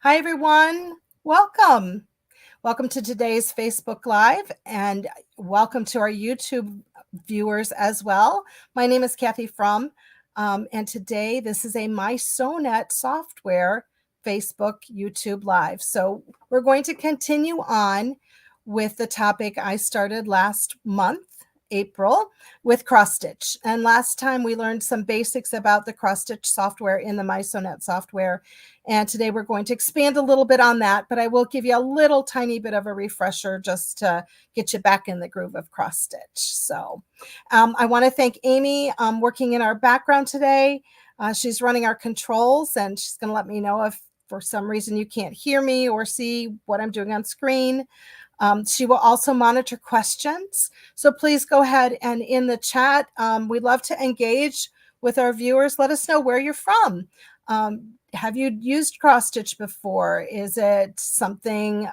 Hi, everyone. Welcome. Welcome to today's Facebook Live and welcome to our YouTube viewers as well. My name is Kathy Fromme, and today this is a mySewnet software Facebook YouTube Live. So we're going to continue on with the topic I started last month, April, with cross stitch. And last time we learned some basics about the cross stitch software in the mySewnet software. And today we're going to expand a little bit on that, but I will give you a little tiny bit of a refresher just to get you back in the groove of cross stitch. So I want to thank Amy working in our background today. She's running our controls and she's going to let me know if for some reason you can't hear me or see what I'm doing on screen. She will also monitor questions. So please go ahead and in the chat, we'd love to engage with our viewers. Let us know where you're from. Have you used cross stitch before? Is it something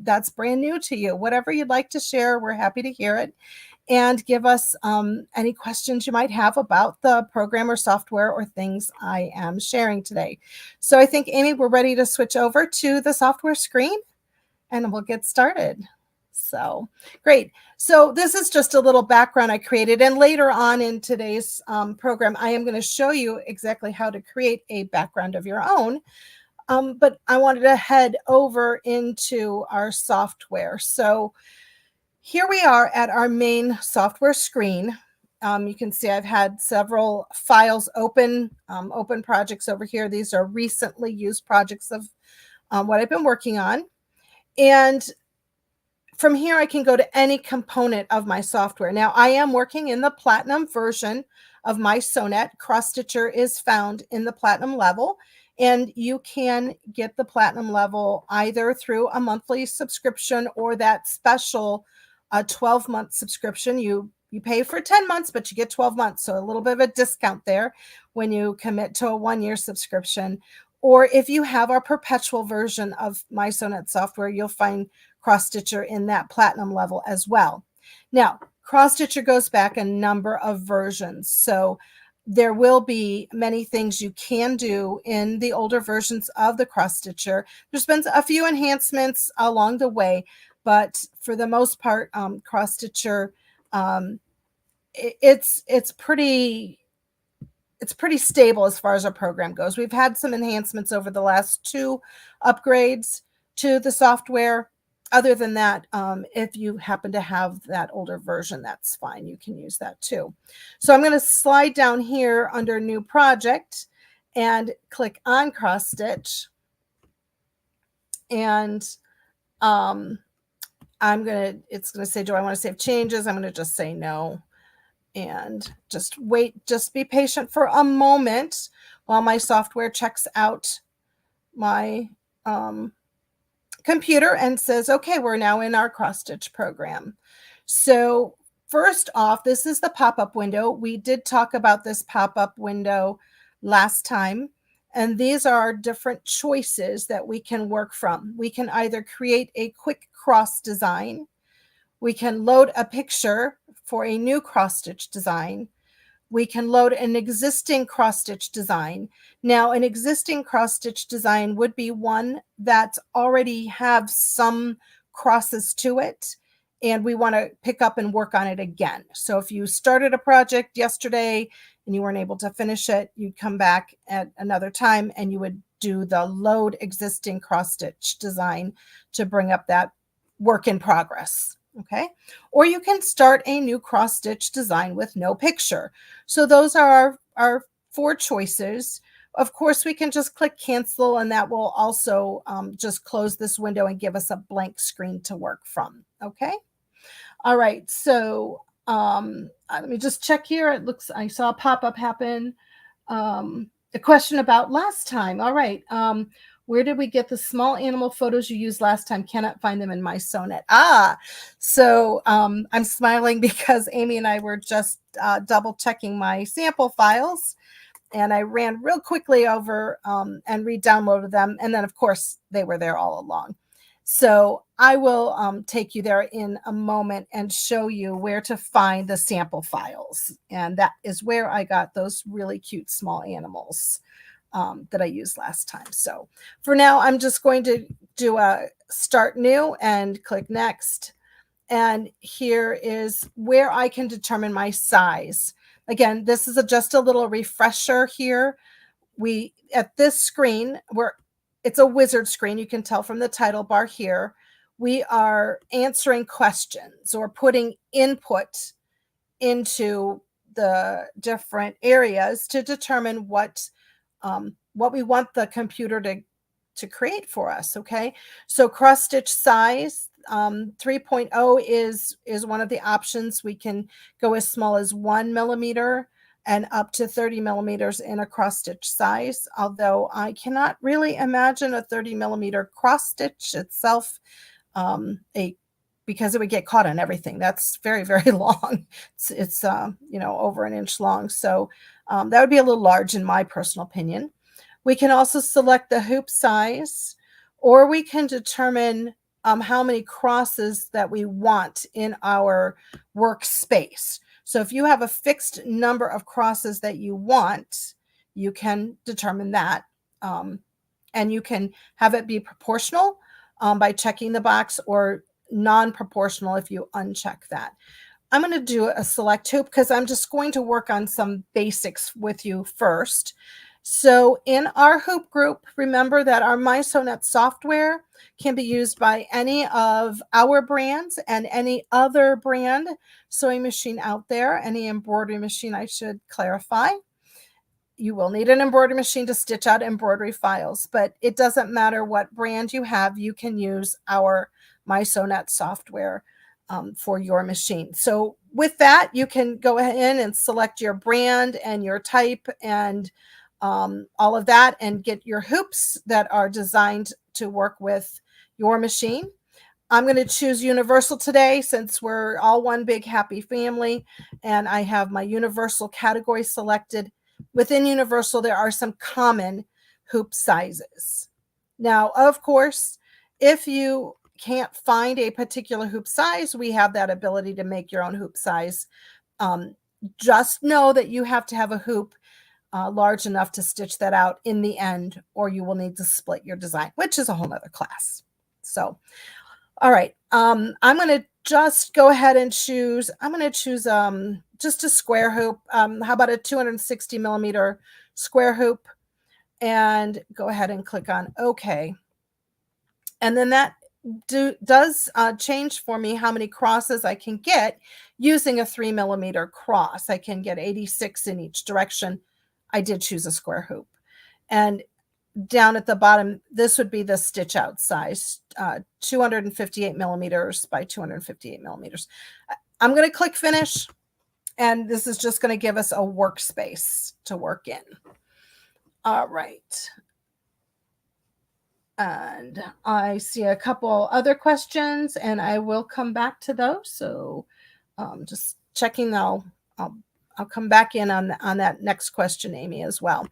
that's brand new to you? Whatever you'd like to share, we're happy to hear it. And give us any questions you might have about the program or software or things I am sharing today. So I think, Amy, we're ready to switch over to the software screen and we'll get started. So great. So this is just a little background I created. And later on in today's program, I am going to show you exactly how to create a background of your own. But I wanted to head over into our software. So here we are at our main software screen. You can see I've had several files open projects over here. These are recently used projects of what I've been working on. And from here, I can go to any component of my software. Now, I am working in the Platinum version of mySewnet. Cross Stitcher is found in the Platinum level, and you can get the Platinum level either through a monthly subscription or that special 12-month subscription. You pay for 10 months, but you get 12 months, so a little bit of a discount there when you commit to a 1-year subscription. Or if you have our perpetual version of mySewnet software, you'll find Cross Stitcher in that Platinum level as well. Now, Cross Stitcher goes back a number of versions, so there will be many things you can do in the older versions of the Cross Stitcher. There's been a few enhancements along the way, but for the most part, Cross Stitcher, it's pretty stable as far as our program goes. We've had some enhancements over the last 2 upgrades to the software. Other than that, if you happen to have that older version, that's fine. You can use that too. So I'm going to slide down here under New Project and click on Cross Stitch. And it's going to say, do I want to save changes? I'm going to just say no. And just wait, just be patient for a moment while my software checks out my computer and says, okay, we're now in our cross stitch program. So first off, this is the pop-up window. We did talk about this pop-up window last time, and these are different choices that we can work from. We can either create a quick cross design. We can load a picture for a new cross stitch design. We can load an existing cross stitch design. Now, an existing cross stitch design would be one that already have some crosses to it, and we want to pick up and work on it again. So if you started a project yesterday and you weren't able to finish it, you'd come back at another time and you would do the load existing cross stitch design to bring up that work in progress. Okay, or you can start a new cross stitch design with no picture. So those are our 4 choices. Of course, we can just click cancel, and that will also just close this window and give us a blank screen to work from. Okay, all right, so let me just check here. It looks, I saw a pop-up happen. A question about last time. All right, where did we get the small animal photos you used last time? Cannot find them in mySewnet. So I'm smiling because Amy and I were just double checking my sample files, and I ran real quickly over and re-downloaded them. And then, of course, they were there all along. So I will take you there in a moment and show you where to find the sample files. And that is where I got those really cute small animals. that I used last time. So for now, I'm just going to do a start new and click next. And here is where I can determine my size. Again, this is just a little refresher here. We at this screen where it's a wizard screen, you can tell from the title bar here, we are answering questions or putting input into the different areas to determine what we want the computer to create for us. Okay, so cross stitch size 3.0 is one of the options. We can go as small as 1 millimeter and up to 30 millimeters in a cross stitch size, although I cannot really imagine a 30 millimeter cross stitch itself because it would get caught on everything. That's very, very long. It's over an inch long. So that would be a little large in my personal opinion. We can also select the hoop size, or we can determine how many crosses that we want in our workspace. So if you have a fixed number of crosses that you want, you can determine that. And you can have it be proportional by checking the box, or non-proportional if you uncheck that. I'm going to do a select hoop because I'm just going to work on some basics with you first. So in our hoop group, remember that our mySewnet software can be used by any of our brands and any other brand sewing machine out there, any embroidery machine, I should clarify. You will need an embroidery machine to stitch out embroidery files, but it doesn't matter what brand you have, you can use our mySewnet software for your machine. So with that, you can go ahead and select your brand and your type and all of that, and get your hoops that are designed to work with your machine. I'm going to choose universal today since we're all one big happy family, and I have my universal category selected. Within universal, there are some common hoop sizes. Now, of course, if you can't find a particular hoop size, we have that ability to make your own hoop size. Just know that you have to have a hoop large enough to stitch that out in the end, or you will need to split your design, which is a whole nother class. So, all right, I'm going to just go ahead and choose, just a square hoop. How about a 260 millimeter square hoop, and go ahead and click on OK. And then that does change for me how many crosses I can get using a 3 millimeter cross. I can get 86 in each direction. I did choose a square hoop. And down at the bottom, this would be the stitch out size, 258 millimeters by 258 millimeters. I'm going to click finish, and this is just going to give us a workspace to work in. All right. And I see a couple other questions, and I will come back to those. So just checking now. I'll come back in on that next question, Amy, as well.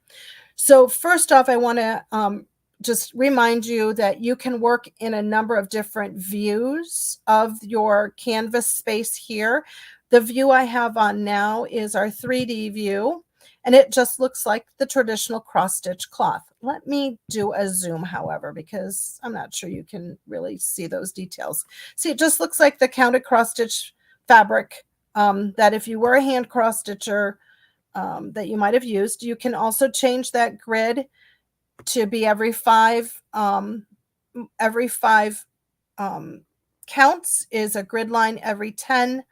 So first off, I want to just remind you that you can work in a number of different views of your canvas space here. The view I have on now is our 3D view, and it just looks like the traditional cross-stitch cloth. Let me do a zoom, however, because I'm not sure you can really see those details. See, it just looks like the counted cross-stitch fabric that if you were a hand cross-stitcher that you might have used. You can also change that grid to be every five counts is a grid line every 10,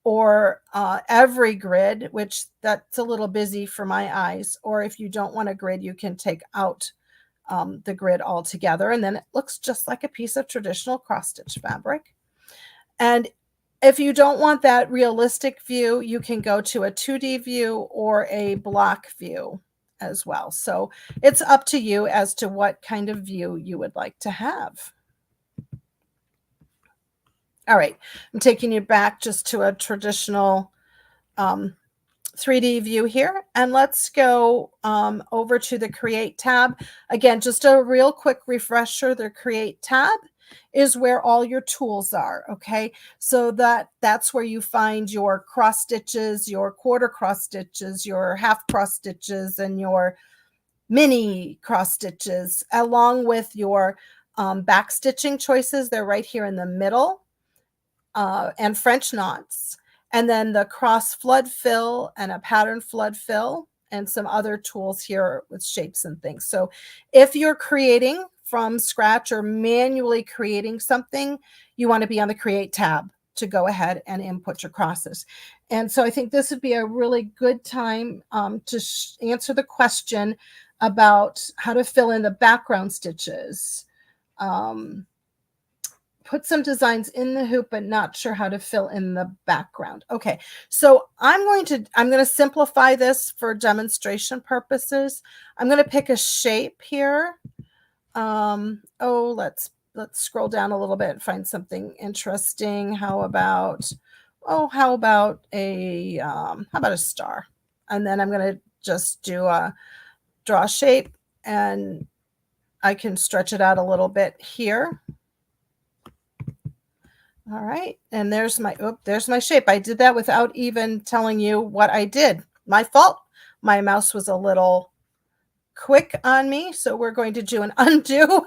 or every grid, which that's a little busy for my eyes. Or if you don't want a grid, you can take out the grid altogether, and then it looks just like a piece of traditional cross-stitch fabric. And if you don't want that realistic view, you can go to a 2D view or a block view as well. So it's up to you as to what kind of view you would like to have. All right, I'm taking you back just to a traditional 3D view here, and let's go over to the Create tab. Again, just a real quick refresher, the Create tab is where all your tools are. Okay, so that's where you find your cross stitches, your quarter cross stitches, your half cross stitches, and your mini cross stitches along with your back stitching choices. They're right here in the middle, and French knots, and then the cross flood fill and a pattern flood fill, and some other tools here with shapes and things. So if you're creating from scratch or manually creating something, you want to be on the Create tab to go ahead and input your crosses. And so I think this would be a really good time to answer the question about how to fill in the background stitches. Put some designs in the hoop, but not sure how to fill in the background. Okay, so I'm going to simplify this for demonstration purposes. I'm going to pick a shape here. Let's scroll down a little bit and find something interesting. How about a star? And then I'm going to just draw a shape, and I can stretch it out a little bit here. All right, and there's my shape. I did that without even telling you what I did. My fault. My mouse was a little quick on me, so we're going to do an undo.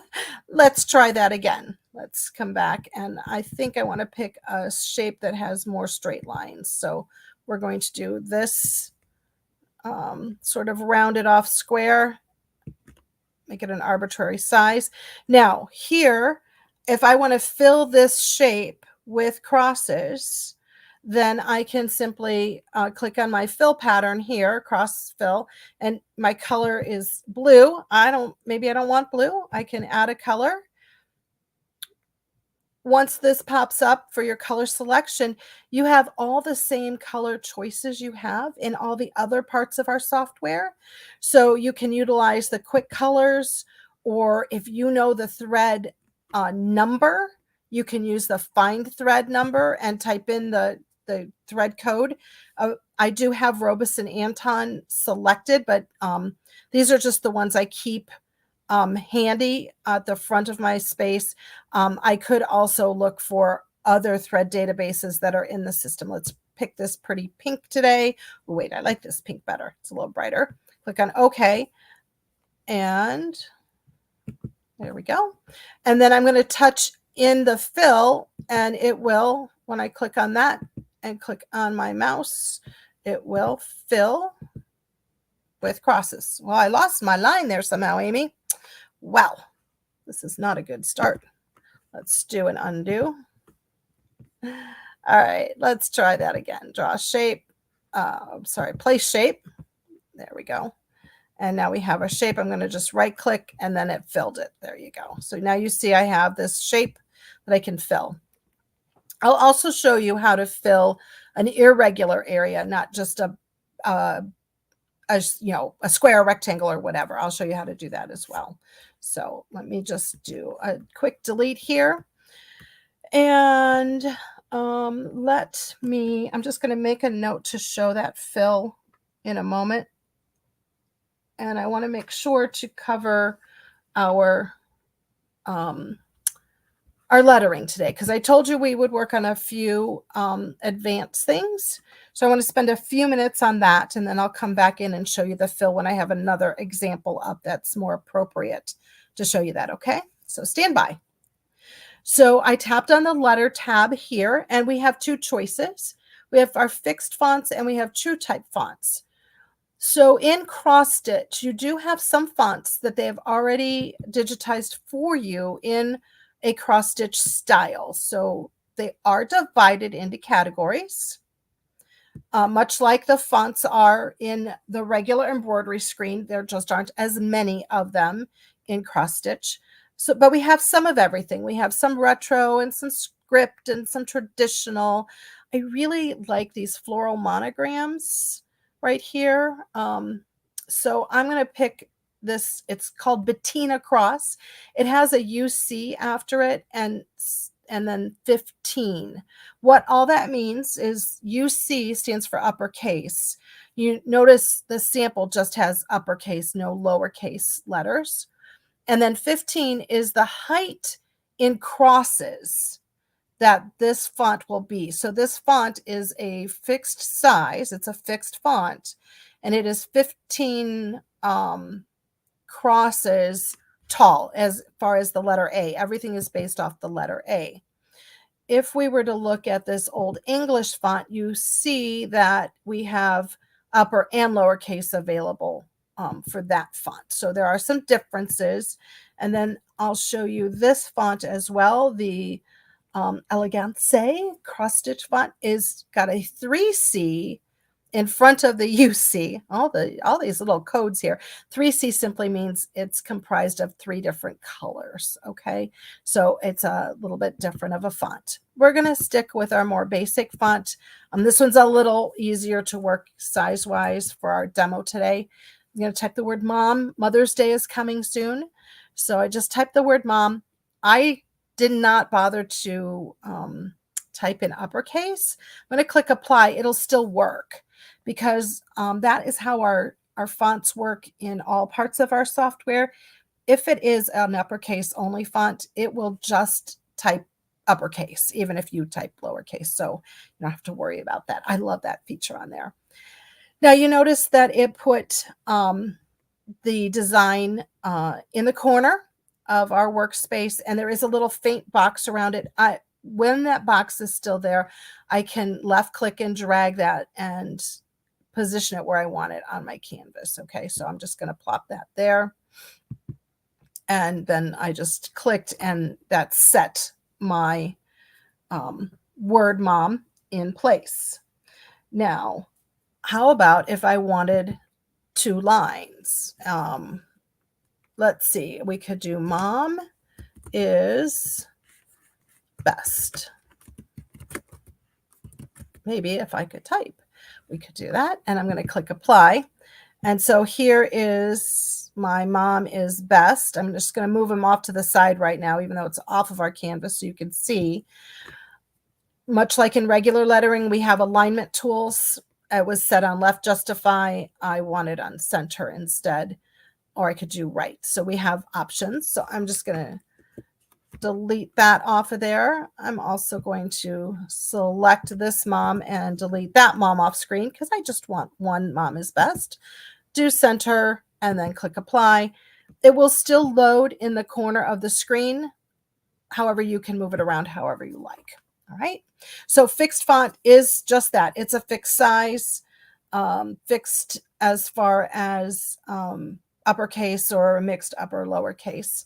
Let's try that again. Let's come back, and I think I want to pick a shape that has more straight lines. So we're going to do this sort of rounded off square, make it an arbitrary size. Now here, if I want to fill this shape with crosses, then I can simply click on my fill pattern here, cross fill, and my color is blue. Maybe I don't want blue. I can add a color. Once this pops up for your color selection, you have all the same color choices you have in all the other parts of our software. So you can utilize the quick colors, or if you know the thread number, you can use the find thread number and type in the thread code. I do have Robus and Anton selected, but these are just the ones I keep handy at the front of my space. I could also look for other thread databases that are in the system. Let's pick this pretty pink today. Oh, wait, I like this pink better. It's a little brighter. Click on OK. And there we go. And then I'm going to touch in the fill, and it will, when I click on that and click on my mouse, it will fill with crosses. Well, I lost my line there somehow, Amy. Well, this is not a good start. Let's do an undo. All right, let's try that again. Draw a shape. Place shape. There we go. And now we have a shape. I'm going to just right click, and then it filled it. There you go. So now you see I have this shape that I can fill. I'll also show you how to fill an irregular area, not just a square, rectangle, or whatever. I'll show you how to do that as well. So let me just do a quick delete here. And I'm just going to make a note to show that fill in a moment. And I want to make sure to cover our lettering today, because I told you we would work on a few advanced things. So I want to spend a few minutes on that, and then I'll come back in and show you the fill when I have another example up that's more appropriate to show you that, okay? So stand by. So I tapped on the letter tab here, and we have two choices. We have our fixed fonts, and we have true type fonts. So in cross stitch, you do have some fonts that they have already digitized for you in a cross stitch style. So they are divided into categories, much like the fonts are in the regular embroidery screen. There just aren't as many of them in cross stitch. So, but we have some of everything. We have some retro and some script and some traditional. I really like these floral monograms right here. So I'm going to pick this. It's called Bettina Cross. It has a UC after it, and then 15. What all that means is UC stands for uppercase. You notice the sample just has uppercase, no lowercase letters. And then 15 is the height in crosses that this font will be. So this font is a fixed size. It's a fixed font, and it is 15 crosses tall as far as the letter A. Everything is based off the letter A. If we were to look at this Old English font, you see that we have upper and lowercase available for that font. So there are some differences. And then I'll show you this font as well. The Elegance cross stitch font is got a 3C in front of the UC. All these little codes here. 3C simply means it's comprised of 3 different colors. Okay, so it's a little bit different of a font. We're going to stick with our more basic font. This one's a little easier to work size wise for our demo today. I'm going to type the word mom. Mother's Day is coming soon, so I just typed the word mom. I did not bother to type in uppercase. I'm going to click apply. It'll still work because that is how our fonts work in all parts of our software. If it is an uppercase only font, it will just type uppercase, even if you type lowercase. So you don't have to worry about that. I love that feature on there. Now you notice that it put the design in the corner of our workspace, and there is a little faint box around it. When that box is still there, I can left click and drag that and position it where I want it on my canvas. Okay, so I'm just going to plop that there. And then I just clicked and that set my word mom in place. Now, how about if I wanted 2 lines? Let's see, we could do mom is best. Maybe if I could type, we could do that. And I'm going to click apply. And so here is my mom is best. I'm just going to move them off to the side right now, even though it's off of our canvas, so you can see. Much like in regular lettering, we have alignment tools. It was set on left justify. I want it on center instead, or I could do right. So we have options. So I'm just going to delete that off of there. I'm also going to select this mom and delete that mom off screen because I just want one mom is best. Do center and then click apply. It will still load in the corner of the screen. However, you can move it around however you like. All right. So fixed font is just that. It's a fixed size, fixed as far as uppercase or mixed upper lowercase.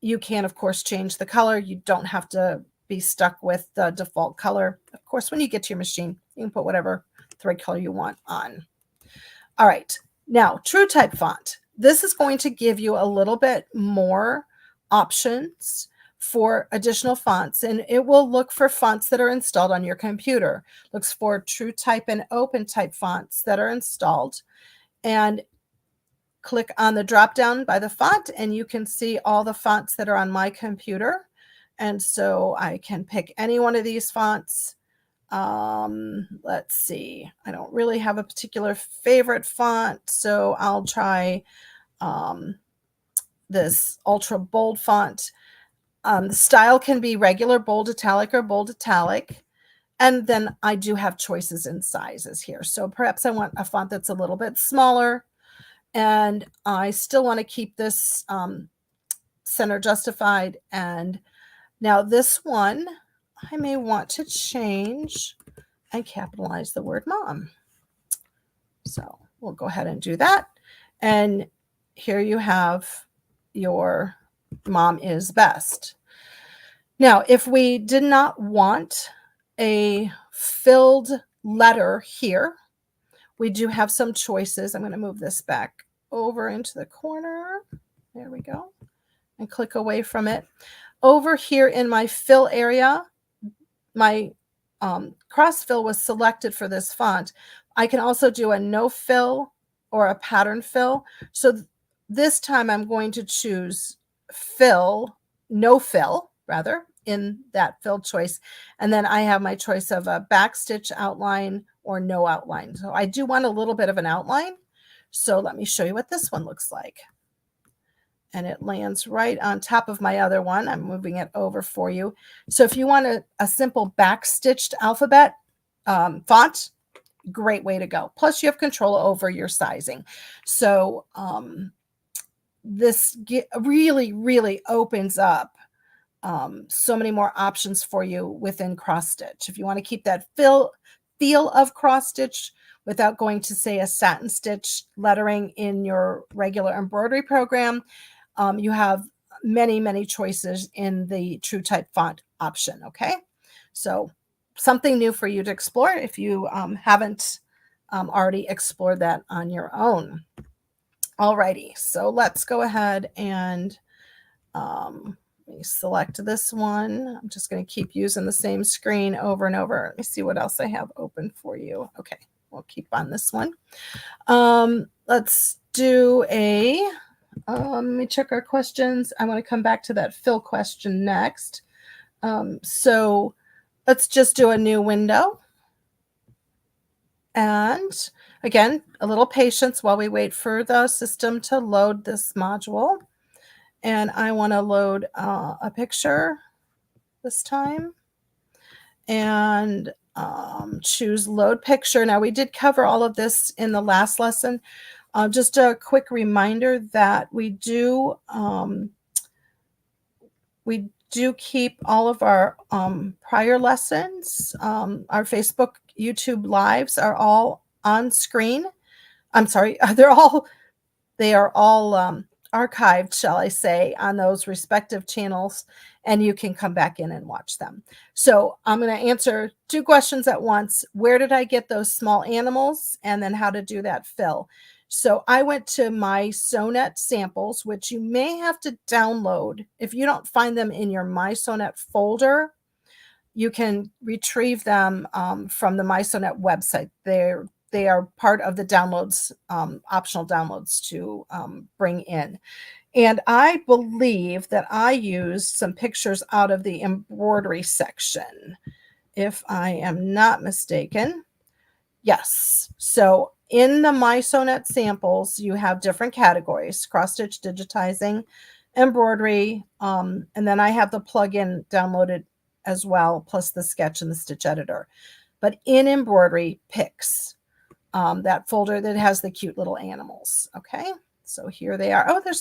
You can, of course, change the color. You don't have to be stuck with the default color. Of course, when you get to your machine, you can put whatever thread color you want on. All right. Now, true type font. This is going to give you a little bit more options for additional fonts, and it will look for fonts that are installed on your computer. Looks for true type and open type fonts that are installed, and click on the drop down by the font and you can see all the fonts that are on my computer. And so I can pick any one of these fonts. Let's see, I don't really have a particular favorite font, so I'll try this ultra bold font. The style can be regular, bold italic, or bold italic. And then I do have choices in sizes here. So perhaps I want a font that's a little bit smaller, and I still want to keep this center justified. And now this one, I may want to change and capitalize the word mom. So we'll go ahead and do that. And here you have your mom is best. Now, if we did not want a filled letter here, we do have some choices. I'm going to move this back over into the corner. There we go. And click away from it. Over here in my fill area, my cross fill was selected for this font. I can also do a no fill or a pattern fill. So this time I'm going to choose fill, no fill rather, in that fill choice. And then I have my choice of a backstitch outline or no outline. So I do want a little bit of an outline. So let me show you what this one looks like. And it lands right on top of my other one. I'm moving it over for you. So if you want a simple backstitched alphabet font, great way to go. Plus you have control over your sizing. So this really, really opens up so many more options for you within cross stitch. If you want to keep that feel of cross stitch without going to, say, a satin stitch lettering in your regular embroidery program, you have many, many choices in the True Type font option. Okay, so something new for you to explore if you haven't already explored that on your own. Alrighty, so let's go ahead and let me select this one. I'm just going to keep using the same screen over and over. Let me see what else I have open for you. Okay, we'll keep on this one. Let's do a, let me check our questions. I want to come back to that fill question next. So let's just do a new window. And again, a little patience while we wait for the system to load this module. And I want to load a picture this time and choose load picture. Now, we did cover all of this in the last lesson. Just a quick reminder that we do keep all of our prior lessons. Our Facebook, YouTube lives are all on screen. I'm sorry, they are all archived, shall I say, on those respective channels, and you can come back in and watch them. So I'm going to answer two questions at once. Where did I get those small animals? And then how to do that fill. So I went to mySewnet samples, which you may have to download. If you don't find them in your mySewnet folder, you can retrieve them from the mySewnet website. They are part of the downloads, optional downloads to bring in. And I believe that I used some pictures out of the embroidery section, if I am not mistaken. Yes. So in the mySewnet samples, you have different categories: cross-stitch, digitizing, embroidery, and then I have the plugin downloaded as well, plus the sketch and the stitch editor. But in embroidery, pics, that folder that has the cute little animals. Okay, so here they are. Oh, there's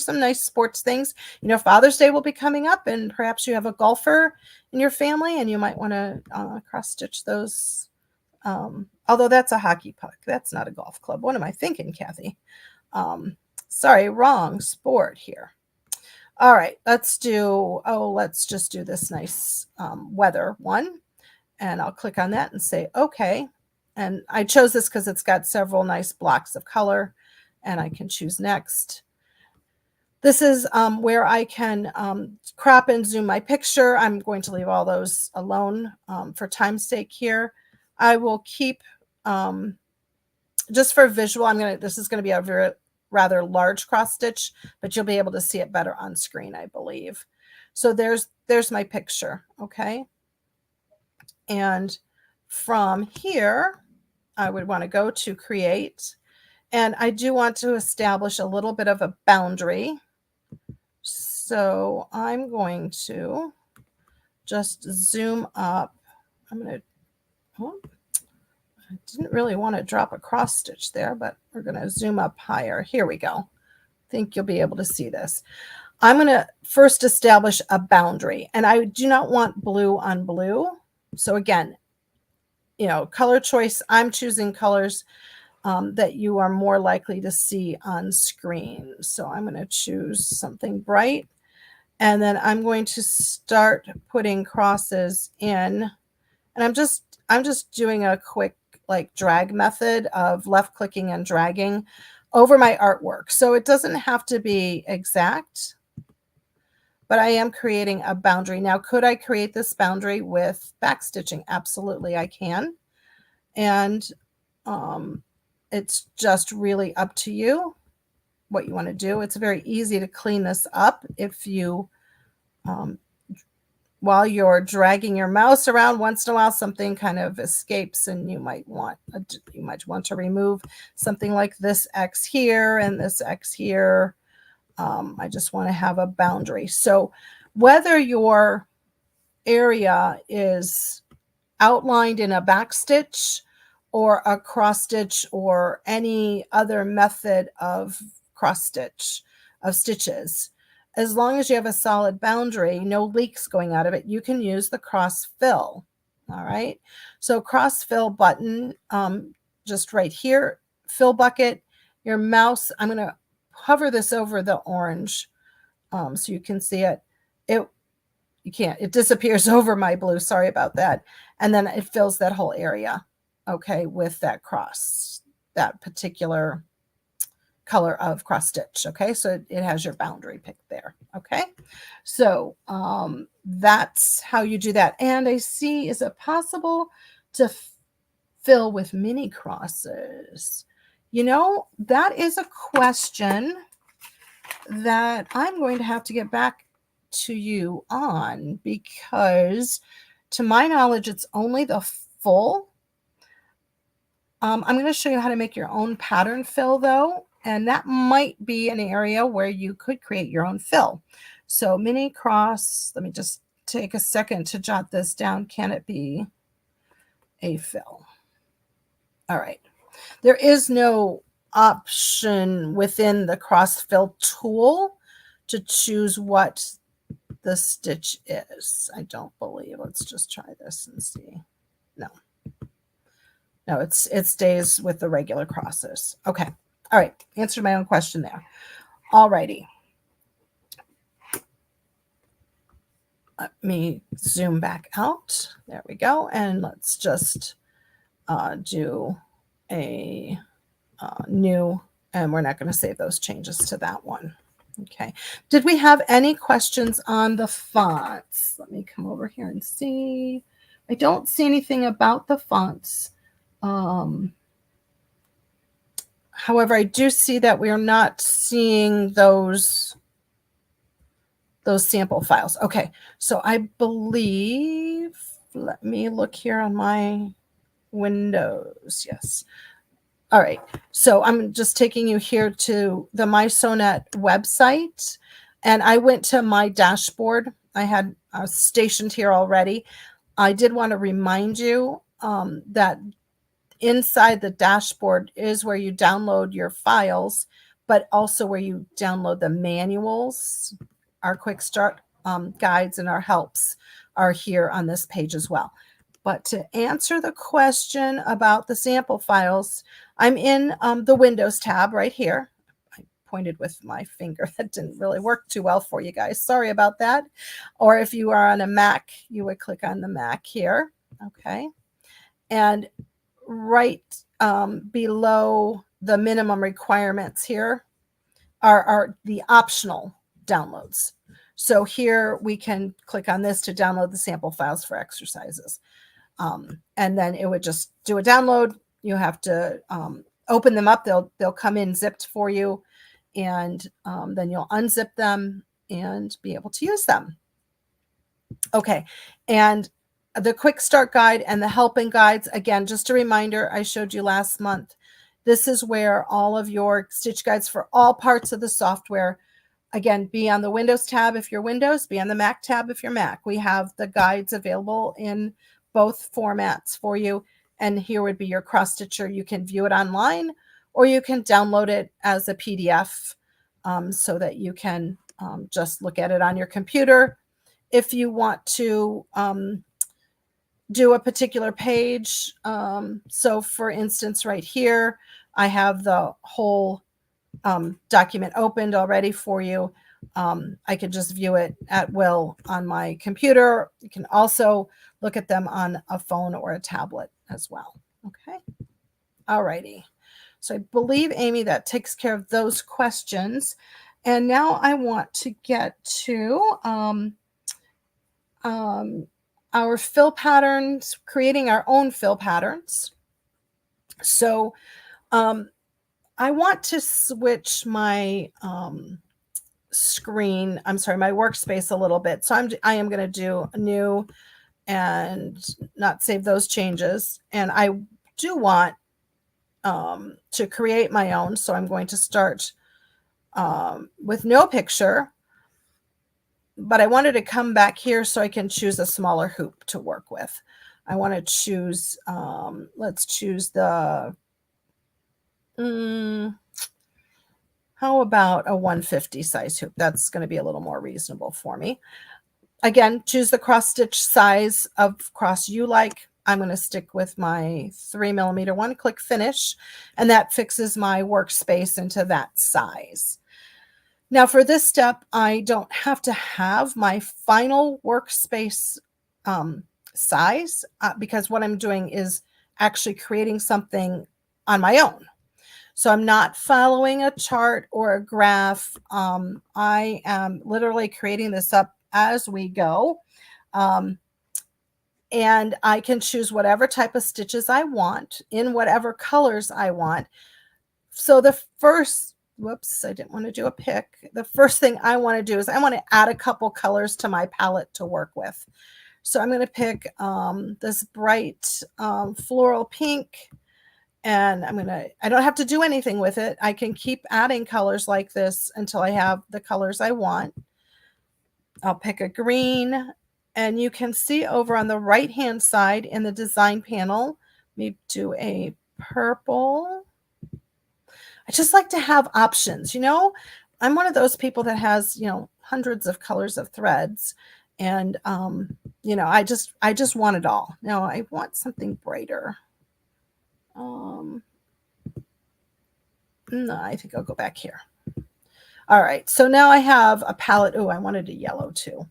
some nice sports things. You know, Father's Day will be coming up, and perhaps you have a golfer in your family, and you might want to cross stitch those. Although that's a hockey puck, that's not a golf club. What am I thinking, Kathy? Sorry, wrong sport here. All right, let's just do this nice weather one, and I'll click on that and say okay. And I chose this because it's got several nice blocks of color, and I can choose next. This is where I can crop and zoom my picture. I'm going to leave all those alone for time's sake here. I will keep, just for visual, this is going to be a rather large cross stitch, but you'll be able to see it better on screen, I believe. So there's my picture, okay? And from here, I would want to go to create, and I do want to establish a little bit of a boundary. So I'm going to just zoom up. I didn't really want to drop a cross stitch there, but we're going to zoom up higher. Here we go. I think you'll be able to see this. I'm going to first establish a boundary, and I do not want blue on blue. So again, you know, color choice, I'm choosing colors that you are more likely to see on screen. So I'm going to choose something bright, and then I'm going to start putting crosses in, and I'm just doing a quick like drag method of left clicking and dragging over my artwork. So it doesn't have to be exact, but I am creating a boundary. Now, could I create this boundary with backstitching? Absolutely, I can. And it's just really up to you what you want to do. It's very easy to clean this up if you, while you're dragging your mouse around, once in a while something kind of escapes, and you might want to remove something like this X here and this X here. I just want to have a boundary. So whether your area is outlined in a backstitch or a cross stitch or any other method of cross stitch of stitches. As long as you have a solid boundary, no leaks going out of it, you can use the cross fill. All right. So cross fill button, just right here, fill bucket, your mouse. I'm going to hover this over the orange so you can see it. You can't, it disappears over my blue. Sorry about that. And then it fills that whole area. Okay. With that cross, that particular color of cross stitch. Okay. So it has your boundary picked there. Okay. So that's how you do that. And I see, is it possible to fill with mini crosses? You know, that is a question that I'm going to have to get back to you on, because to my knowledge, it's only the full. I'm going to show you how to make your own pattern fill though, and that might be an area where you could create your own fill. So mini cross, let me just take a second to jot this down. Can it be a fill? All right. There is no option within the cross fill tool to choose what the stitch is. I don't believe. Let's just try this and see. No, it stays with the regular crosses. Okay. All right. Answered my own question there. All righty. Let me zoom back out. There we go. And let's just do a new, and we're not going to save those changes to that one. Okay. Did we have any questions on the fonts? Let me come over here and see. I don't see anything about the fonts. However, I do see that we are not seeing those sample files. Okay, so I believe, let me look here on my Windows. Yes. All right, so I'm just taking you here to the mySewnet website, and I went to my dashboard. I had stationed here already. I did want to remind you that inside the dashboard is where you download your files, but also where you download the manuals. Our quick start guides and our helps are here on this page as well. But to answer the question about the sample files, I'm in the Windows tab right here. I pointed with my finger. That didn't really work too well for you guys. Sorry about that. Or if you are on a Mac, you would click on the Mac here. Okay. And right below the minimum requirements here are the optional downloads. So here we can click on this to download the sample files for exercises. And then it would just do a download. You have to open them up. They'll come in zipped for you, and then you'll unzip them and be able to use them. Okay, and the quick start guide and the helping guides, again, just a reminder, I showed you last month. This is where all of your stitch guides for all parts of the software, again, be on the Windows tab if you're Windows, be on the Mac tab if you're Mac. We have the guides available in both formats for you. And here would be your cross stitcher. You can view it online, or you can download it as a PDF so that you can just look at it on your computer. If you want to do a particular page, so for instance, right here, I have the whole document opened already for you. I can just view it at will on my computer. You can also look at them on a phone or a tablet as well. Okay. All righty. So I believe, Amy, that takes care of those questions. And now I want to get to our fill patterns, creating our own fill patterns. So I want to switch my screen, I'm sorry, my workspace a little bit. So I am going to do a new and not save those changes. And I do want to create my own. So I'm going to start with no picture, but I wanted to come back here so I can choose a smaller hoop to work with. I want to choose, let's choose the, How about a 150 size hoop? That's going to be a little more reasonable for me. Again, choose the cross stitch size of cross you like. I'm going to stick with my 3mm one, click finish, and that fixes my workspace into that size. Now for this step, I don't have to have my final workspace size because what I'm doing is actually creating something on my own. So I'm not following a chart or a graph. I am literally creating this up as we go. And I can choose whatever type of stitches I want in whatever colors I want. So the first, whoops, I didn't want to do a pick. The first thing I want to do is I want to add a couple colors to my palette to work with. So I'm going to pick this bright floral pink, and I don't have to do anything with it. I can keep adding colors like this until I have the colors I want. I'll pick a green, and you can see over on the right hand side in the design panel, maybe do a purple. I just like to have options. I'm one of those people that has, hundreds of colors of threads, and I just want it all. Now I want something brighter. No, I think I'll go back here. All right, so now I have a palette. Oh, I wanted a yellow too.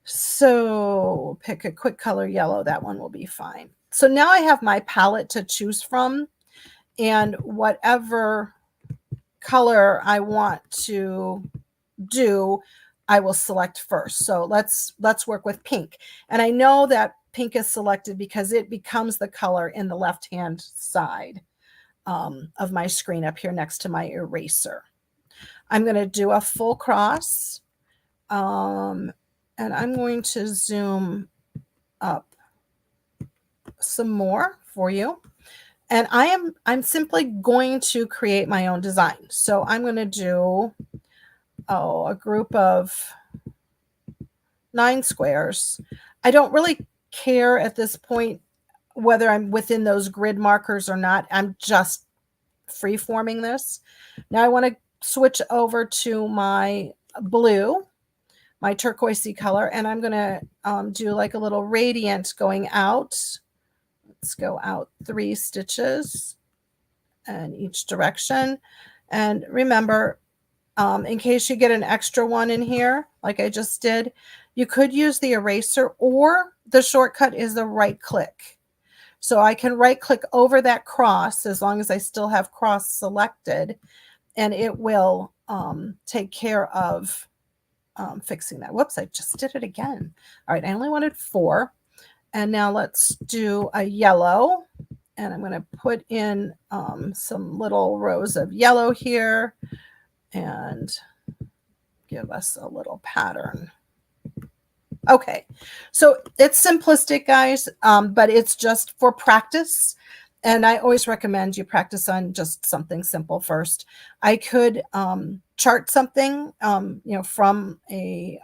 So pick a quick color yellow. That one will be fine. So now I have my palette to choose from, and whatever color I want to do, I will select first. So let's work with pink. And I know that pink is selected because it becomes the color in the left-hand side of my screen up here next to my eraser. I'm going to do a full cross, and I'm going to zoom up some more for you. And I'm simply going to create my own design. So I'm going to do a group of 9 squares. I don't really care at this point whether I'm within those grid markers or not. I'm just free forming this. Now I want to switch over to my blue, my turquoisey color, and I'm going to do like a little radiant going out. Let's go out 3 stitches in each direction. And remember, in case you get an extra one in here, like I just did, you could use the eraser, or the shortcut is the right click. So I can right click over that cross as long as I still have cross selected, and it will take care of fixing that. Whoops, I just did it again. All right, I only wanted 4. And now let's do a yellow. And I'm going to put in some little rows of yellow here and give us a little pattern. Okay, so it's simplistic, guys, but it's just for practice. And I always recommend you practice on just something simple first. I could chart something, from a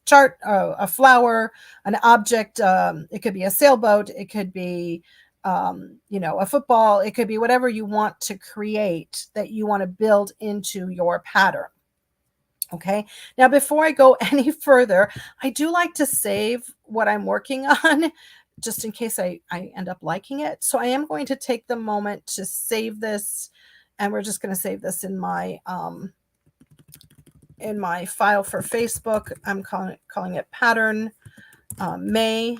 chart, a flower, an object. It could be a sailboat. It could be, a football. It could be whatever you want to create that you want to build into your pattern. Okay, now before I go any further, I do like to save what I'm working on just in case I end up liking it. So I am going to take the moment to save this, and we're just going to save this in my file for Facebook. I'm calling it pattern May,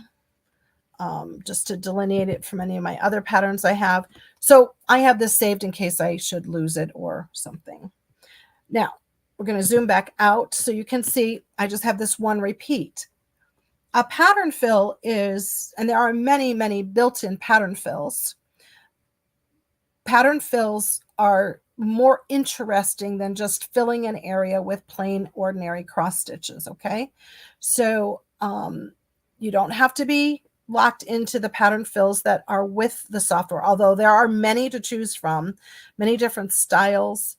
just to delineate it from any of my other patterns I have. So I have this saved in case I should lose it or something. Now, we're going to zoom back out so you can see I just have this one repeat. A pattern fill is, and there are many, many built-in pattern fills. Pattern fills are more interesting than just filling an area with plain ordinary cross stitches, okay? So you don't have to be locked into the pattern fills that are with the software, although there are many to choose from, many different styles.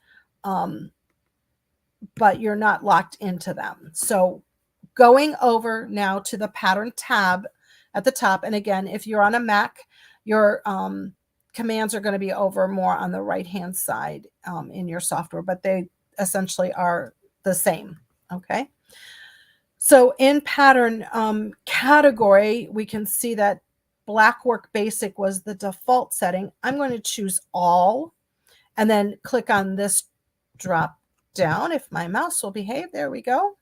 But you're not locked into them. So going over now to the pattern tab at the top. And again, if you're on a Mac, your commands are going to be over more on the right hand side in your software, but they essentially are the same. Okay. So in pattern category, we can see that Black Work Basic was the default setting. I'm going to choose all and then click on this drop down if my mouse will behave. There we go.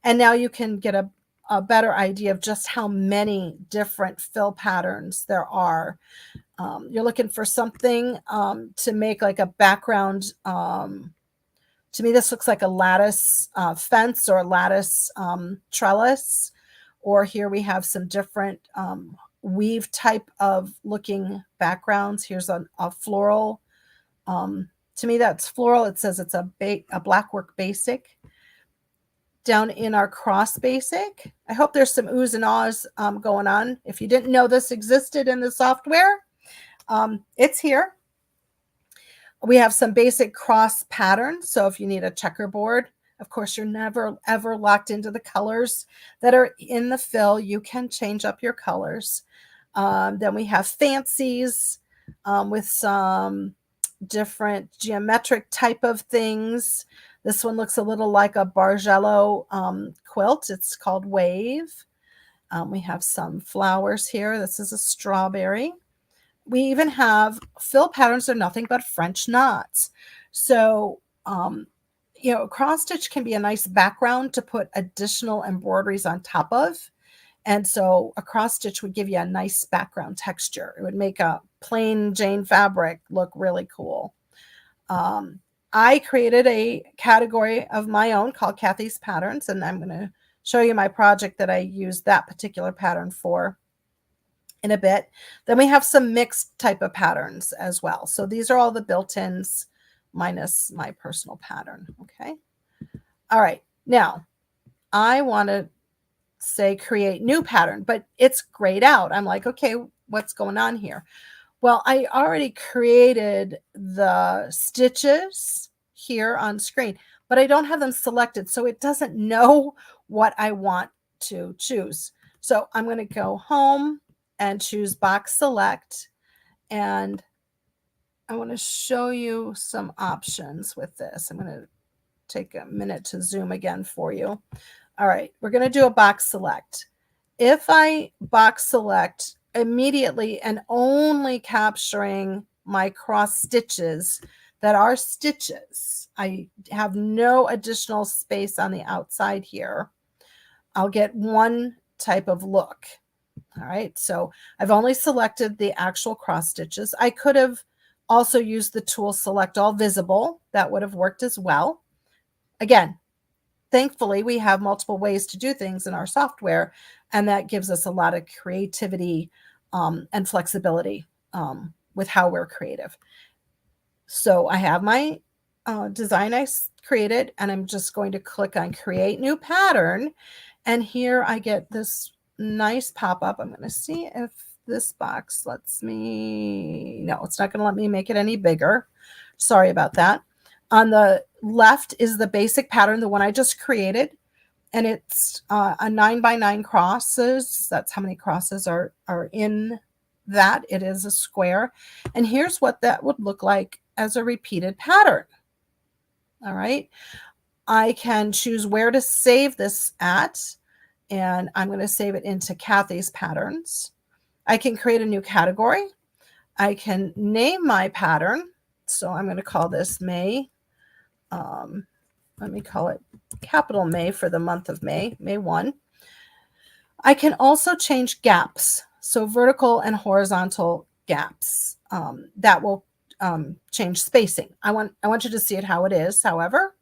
And now you can get a better idea of just how many different fill patterns there are. You're looking for something to make like a background. To me, this looks like a lattice fence or a lattice trellis. Or here we have some different weave type of looking backgrounds. Here's a floral. To me, that's floral. It says it's a Black Work Basic. Down in our cross basic, I hope there's some oohs and ahs going on. If you didn't know this existed in the software, it's here. We have some basic cross patterns. So if you need a checkerboard, of course, you're never, ever locked into the colors that are in the fill. You can change up your colors. Then we have fancies with some different geometric type of things. This one looks a little like a Bargello quilt. It's called Wave. We have some flowers here. This is a strawberry. We even have fill patterns that are nothing but French knots. So, cross stitch can be a nice background to put additional embroideries on top of. And so a cross stitch would give you a nice background texture. It would make a plain Jane fabric look really cool. I created a category of my own called Kathy's Patterns, and I'm going to show you my project that I used that particular pattern for in a bit. Then we have some mixed type of patterns as well. So these are all the built-ins minus my personal pattern. Okay. All right. Now I want to say create new pattern, but it's grayed out. I'm like, okay, what's going on here? Well, I already created the stitches here on screen, but I don't have them selected. So it doesn't know what I want to choose. So I'm going to go home and choose box select. And I want to show you some options with this. I'm going to take a minute to zoom again for you. All right, we're going to do a box select. If I box select immediately and only capturing my cross stitches that are stitches, I have no additional space on the outside here, I'll get one type of look. All right, so I've only selected the actual cross stitches. I could have also used the tool select all visible. That would have worked as well. Again, thankfully, we have multiple ways to do things in our software, and that gives us a lot of creativity and flexibility with how we're creative. So I have my design I created, and I'm just going to click on Create New Pattern. And here I get this nice pop-up. I'm going to see if this box lets me. No, it's not going to let me make it any bigger. Sorry about that. On the left is the basic pattern, the one I just created, and it's a 9x9 crosses. That's how many crosses are in that. It is a square. And here's what that would look like as a repeated pattern. All right. I can choose where to save this at, and I'm going to save it into Kathy's Patterns. I can create a new category. I can name my pattern. So I'm going to call this May. Let me call it capital May for the month of May, May 1. I can also change gaps. So vertical and horizontal gaps. That will change spacing. I want you to see it how it is, however,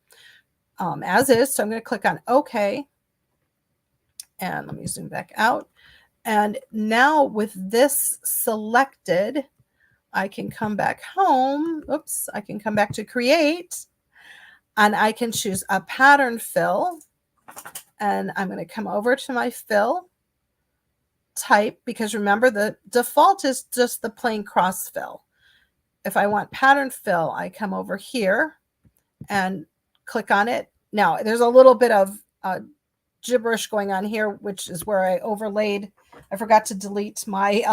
as is. So I'm going to click on OK. And let me zoom back out. And now with this selected, I can come back home. Oops, I can come back to create. And I can choose a pattern fill. And I'm going to come over to my fill type, because remember the default is just the plain cross fill. If I want pattern fill, I come over here and click on it. Now there's a little bit of gibberish going on here, which is where I overlaid. I forgot to delete my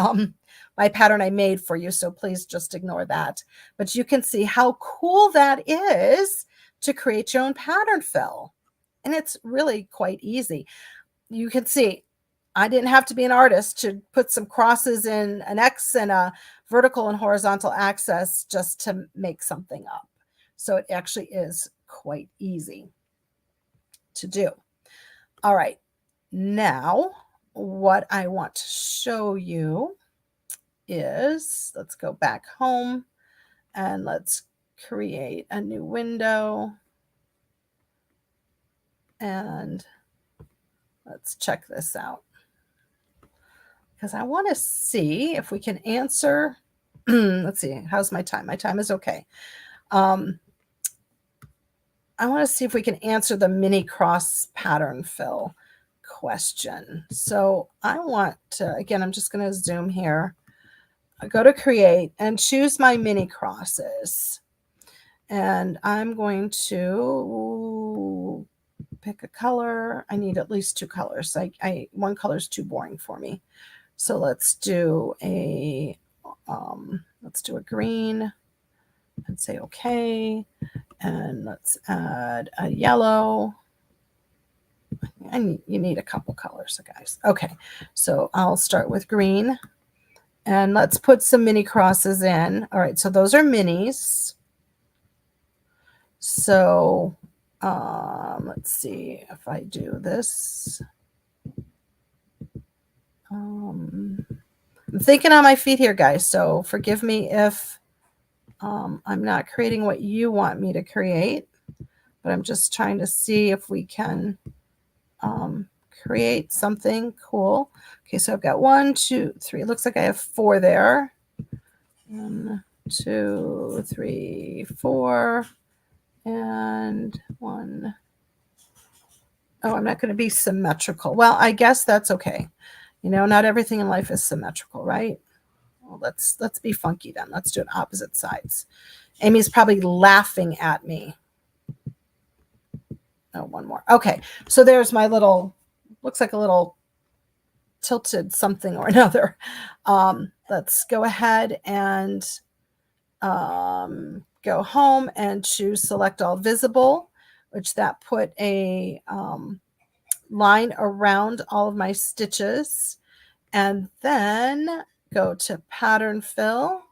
my pattern I made for you, so please just ignore that. But you can see how cool that is to create your own pattern fill. And it's really quite easy. You can see I didn't have to be an artist to put some crosses in an X and a vertical and horizontal axis just to make something up. So it actually is quite easy to do. All right, now what I want to show you is, let's go back home and let's create a new window. And let's check this out, because I want to see if we can answer. Let's see, how's my time? My time is okay. I want to see if we can answer the mini cross pattern fill question. So I want to, again, I'm just going to zoom here. I go to create and choose my mini crosses. And I'm going to pick a color. I need at least 2 colors. One color is too boring for me. So let's do a green and say okay. And let's add a yellow. And you need a couple colors, guys. Okay, so I'll start with green. And let's put some mini crosses in. All right, so those are minis. So let's see if I do this. I'm thinking on my feet here, guys, so forgive me if I'm not creating what you want me to create, but I'm just trying to see if we can create something cool. Okay, so I've got 1, 2, 3. It looks like I have 4 there. 1, 2, 3, 4, and 1. Oh, I'm not going to be symmetrical. Well, I guess that's okay. You know, not everything in life is symmetrical, right? Well, let's be funky then. Let's do it opposite sides. Amy's probably laughing at me. Oh, 1 more. Okay, so there's my little, looks like a little tilted something or another. Let's go ahead and go home and choose select all visible, which that put a line around all of my stitches. And then go to pattern fill,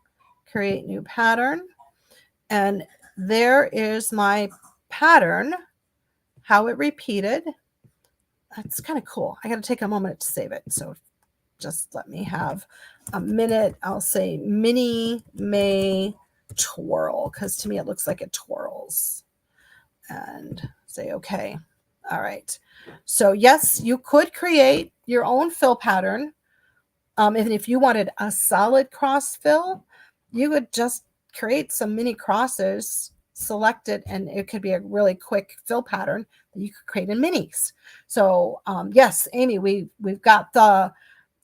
create new pattern. And there is my pattern, how it repeated. That's kind of cool. I got to take a moment to save it. So just let me have a minute. I'll say mini May twirl, because to me it looks like it twirls. And say okay. All right. So yes, you could create your own fill pattern. And if you wanted a solid cross fill, you would just create some mini crosses, select it, and it could be a really quick fill pattern that you could create in minis. So yes, Amy, we've got the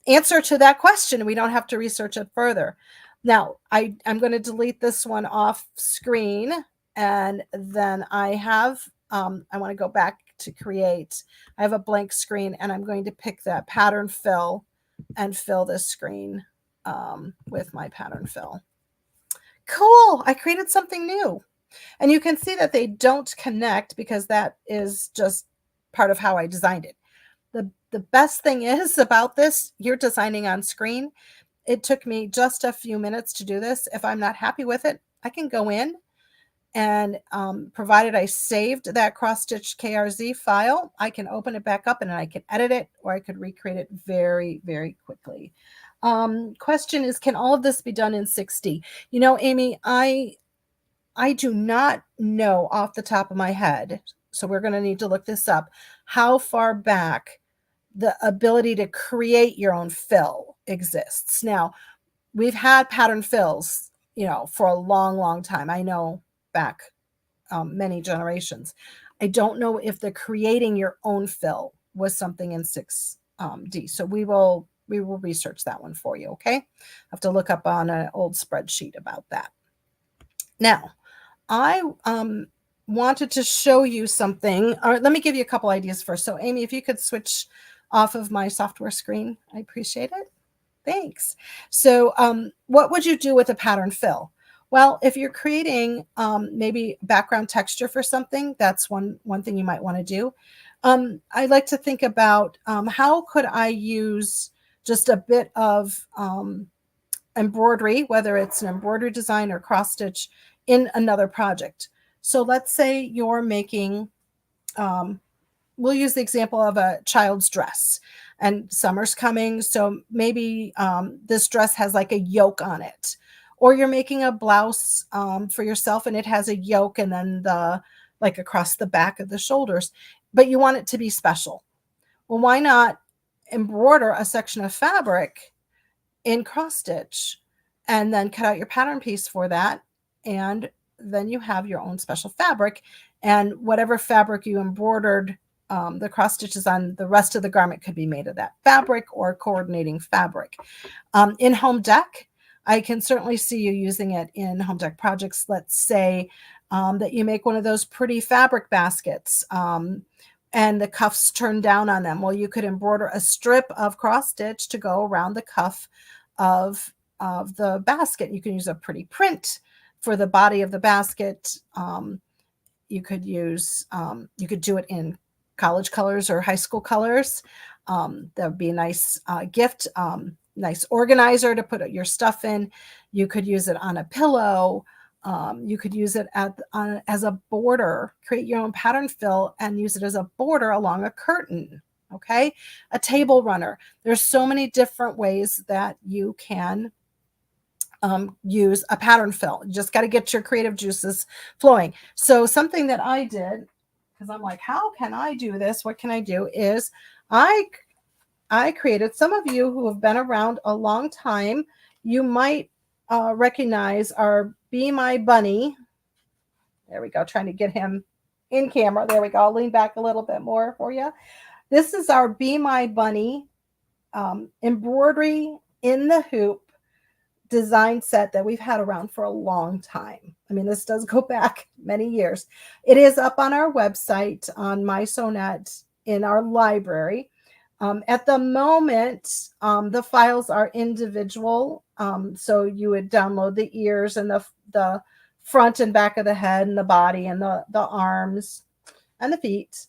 answer to that question. We don't have to research it further. Now, I'm going to delete this one off screen, and then I have, I want to go back to create. I have a blank screen, and I'm going to pick that pattern fill and fill this screen with my pattern fill. Cool. I created something new. And you can see that they don't connect because that is just part of how I designed it. The best thing is about this, you're designing on screen. It took me just a few minutes to do this. If I'm not happy with it, I can go in and provided I saved that cross-stitch KRZ file, I can open it back up and I can edit it, or I could recreate it very, very quickly. Question is, can all of this be done in 6D? You know, Amy, I do not know off the top of my head, so we're going to need to look this up, how far back the ability to create your own fill exists. Now, we've had pattern fills, you know, for a long, long time. I know back many generations. I don't know if the creating your own fill was something in 6D. So we will research that one for you, okay? I have to look up on an old spreadsheet about that. Now, I wanted to show you something. All right, let me give you a couple ideas first. So Amy, if you could switch off of my software screen, I appreciate it. Thanks. So what would you do with a pattern fill? Well, if you're creating maybe background texture for something, that's one thing you might want to do. I like to think about how could I use just a bit of embroidery, whether it's an embroidery design or cross stitch in another project. So let's say you're making, we'll use the example of a child's dress, and summer's coming. So maybe this dress has like a yoke on it, or you're making a blouse for yourself and it has a yoke and then like across the back of the shoulders, but you want it to be special. Well, why not embroider a section of fabric in cross stitch and then cut out your pattern piece for that, and then you have your own special fabric, and whatever fabric you embroidered the cross stitches on, the rest of the garment could be made of that fabric or coordinating fabric. In home deck, I can certainly see you using it in home deck projects. Let's say that you make one of those pretty fabric baskets and the cuffs turn down on them. Well, you could embroider a strip of cross stitch to go around the cuff of the basket. You can use a pretty print for the body of the basket. You could use, you could do it in college colors or high school colors. That would be a nice gift, nice organizer to put your stuff in. You could use it on a pillow. You could use it as a border, create your own pattern fill and use it as a border along a curtain. Okay. A table runner. There's so many different ways that you can use a pattern fill. You just got to get your creative juices flowing. So something that I did, because I'm like, how can I do this? What can I do? Is I created, some of you who have been around a long time, you might recognize our Be My Bunny. There we go. Trying to get him in camera. There we go. I'll lean back a little bit more for you. This is our Be My Bunny embroidery in the hoop design set that we've had around for a long time. I mean, this does go back many years. It is up on our website on mySewnet in our library. At the moment, the files are individual. So you would download the ears and the front and back of the head and the body and the arms and the feet.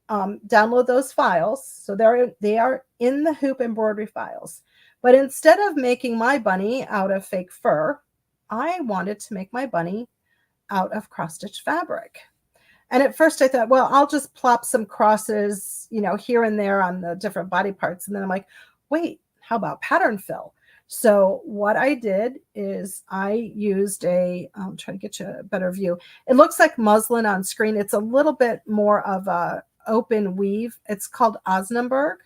Download those files. So they are in the hoop embroidery files. But instead of making my bunny out of fake fur, I wanted to make my bunny out of cross-stitch fabric. And at first I thought, well, I'll just plop some crosses, here and there on the different body parts. And then I'm like, wait, how about pattern fill? So what I did is I used I'm trying to get you a better view. It looks like muslin on screen. It's a little bit more of a open weave. It's called Osnaburg.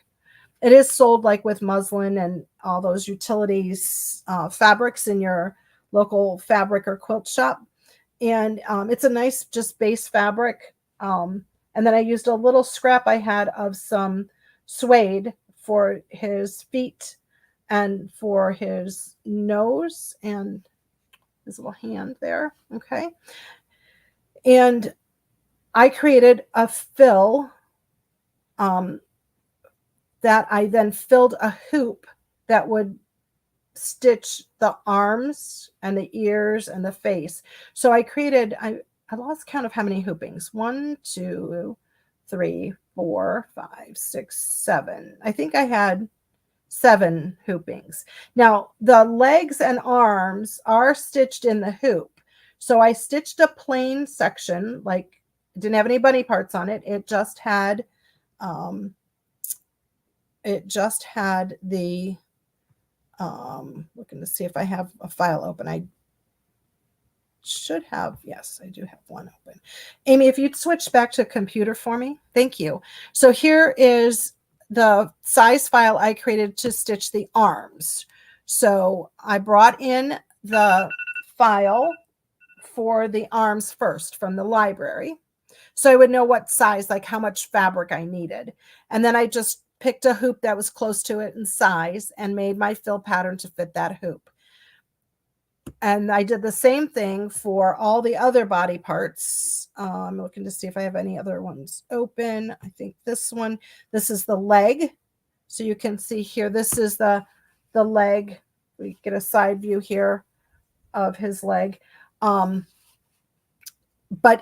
It is sold like with muslin and all those utilities fabrics in your local fabric or quilt shop. And it's a nice just base fabric. And then I used a little scrap I had of some suede for his feet and for his nose and his little hand there. Okay. And I created a fill that I then filled a hoop that would stitch the arms and the ears and the face. So I created, I lost count of how many hoopings. 1, 2, 3, 4, 5, 6, 7. I think I had 7 hoopings. Now the legs and arms are stitched in the hoop. So I stitched a plain section, like it didn't have any bunny parts on it. It just had the looking to see if I have a file open. I should have. Yes, I do have one open. Amy, if you'd switch back to computer for me. Thank you. So here is the size file I created to stitch the arms. So I brought in the file for the arms first from the library. So I would know what size, like how much fabric I needed. And then I just picked a hoop that was close to it in size and made my fill pattern to fit that hoop. And I did the same thing for all the other body parts. I'm looking to see if I have any other ones open. I think this one, this is the leg. So you can see here, this is the leg. We get a side view here of his leg. But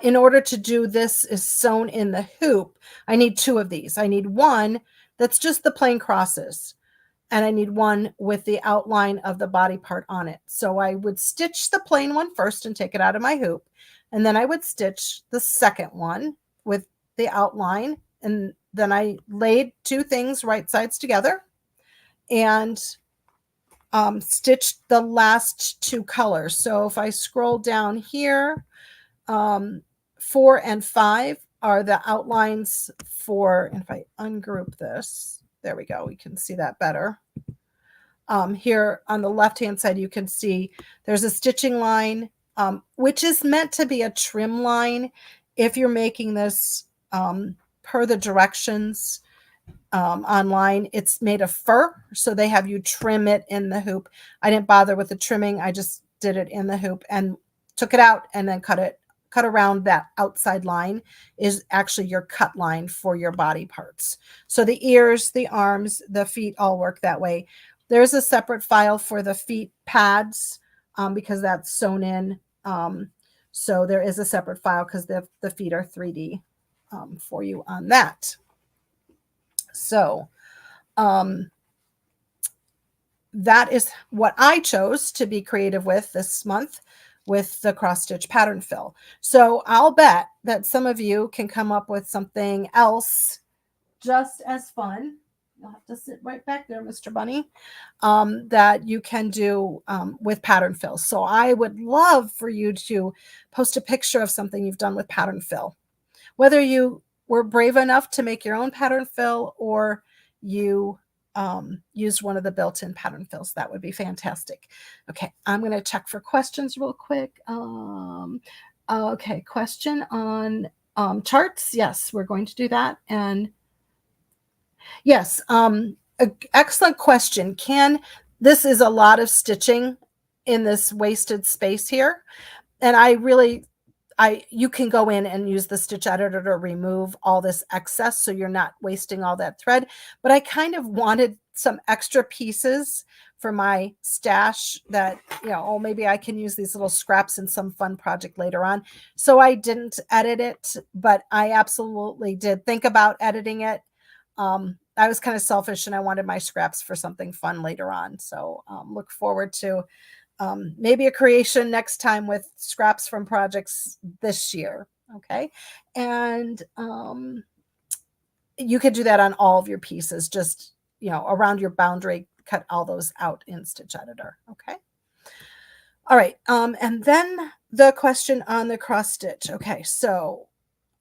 in order to do this is sewn in the hoop, I need two of these. I need one that's just the plain crosses, and I need one with the outline of the body part on it. So I would stitch the plain one first and take it out of my hoop. And then I would stitch the second one with the outline. And then I laid two things right sides together and stitched the last two colors. So if I scroll down here, 4 and 5 are the outlines for, and if I ungroup this, there we go, we can see that better. Here on the left-hand side, you can see there's a stitching line, which is meant to be a trim line. If you're making this per the directions online, it's made of fur, so they have you trim it in the hoop. I didn't bother with the trimming. I just did it in the hoop and took it out and then cut around. That outside line is actually your cut line for your body parts. So the ears, the arms, the feet all work that way. There's a separate file for the feet pads because that's sewn in. So there is a separate file because the feet are 3D for you on that. So that is what I chose to be creative with this month with the cross stitch pattern fill. So I'll bet that some of you can come up with something else just as fun. You'll have to sit right back there, Mr. Bunny, that you can do with pattern fill. So I would love for you to post a picture of something you've done with pattern fill, whether you were brave enough to make your own pattern fill or you used one of the built-in pattern fills. That would be fantastic. Okay, I'm going to check for questions real quick. Okay, question on charts. Yes, we're going to do that. And yes, excellent question. This is a lot of stitching in this wasted space here. And you can go in and use the stitch editor to remove all this excess so you're not wasting all that thread. But I kind of wanted some extra pieces for my stash that, maybe I can use these little scraps in some fun project later on. So I didn't edit it, but I absolutely did think about editing it. I was kind of selfish and I wanted my scraps for something fun later on. So look forward to maybe a creation next time with scraps from projects this year. Okay. And you could do that on all of your pieces, just, around your boundary, cut all those out in Stitch Editor. Okay. All right. And then the question on the cross stitch. Okay. So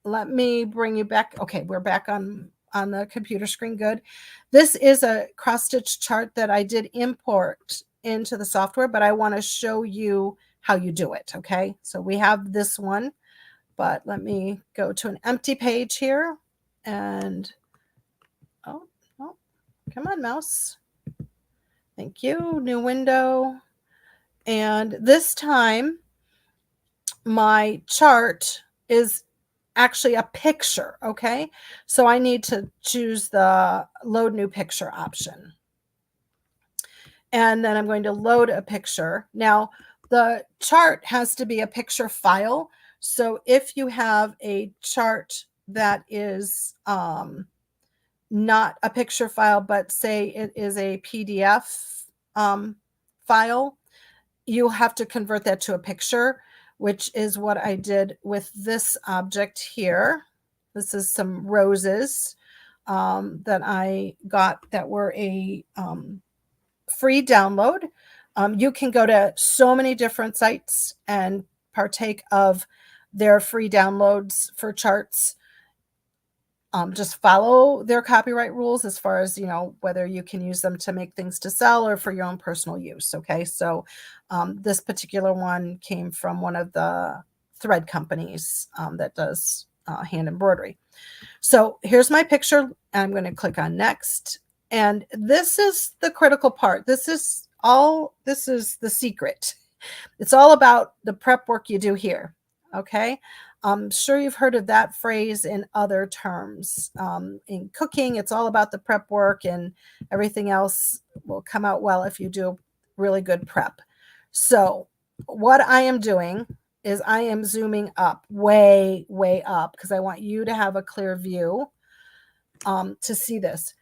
let me bring you back. Okay. We're back on the computer screen. Good. This is a cross stitch chart that I did import into the software, but I want to show you how you do it. Okay, so we have this one, but let me go to an empty page here and oh, come on, mouse. Thank you. New window. And this time my chart is actually a picture. Okay, so I need to choose the load new picture option. And then I'm going to load a picture. Now, the chart has to be a picture file. So if you have a chart that is not a picture file, but say it is a PDF file, you'll have to convert that to a picture, which is what I did with this object here. This is some roses that I got that were a free download. You can go to so many different sites and partake of their free downloads for charts. Just follow their copyright rules as far as, whether you can use them to make things to sell or for your own personal use. Okay, so this particular one came from one of the thread companies that does hand embroidery. So here's my picture. I'm going to click on next. And this is the critical part. This is the secret. It's all about the prep work you do here. Okay. I'm sure you've heard of that phrase in other terms. In cooking, it's all about the prep work, and everything else will come out well if you do really good prep. So, what I am doing is I am zooming up, way, way up, because I want you to have a clear view to see this.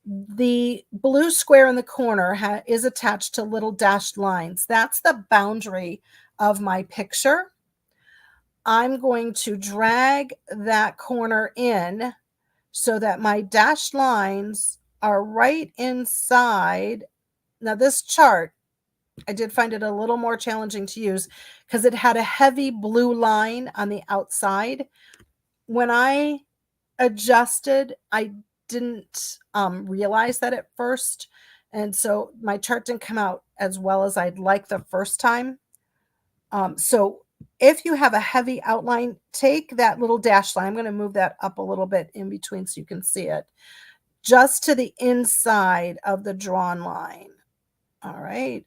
The blue square in the corner is attached to little dashed lines. That's the boundary of my picture. I'm going to drag that corner in so that my dashed lines are right inside. Now, this chart, I did find it a little more challenging to use because it had a heavy blue line on the outside. When I adjusted, I didn't realize that at first. And so my chart didn't come out as well as I'd like the first time. So if you have a heavy outline, take that little dash line. I'm going to move that up a little bit in between so you can see it. Just to the inside of the drawn line. All right.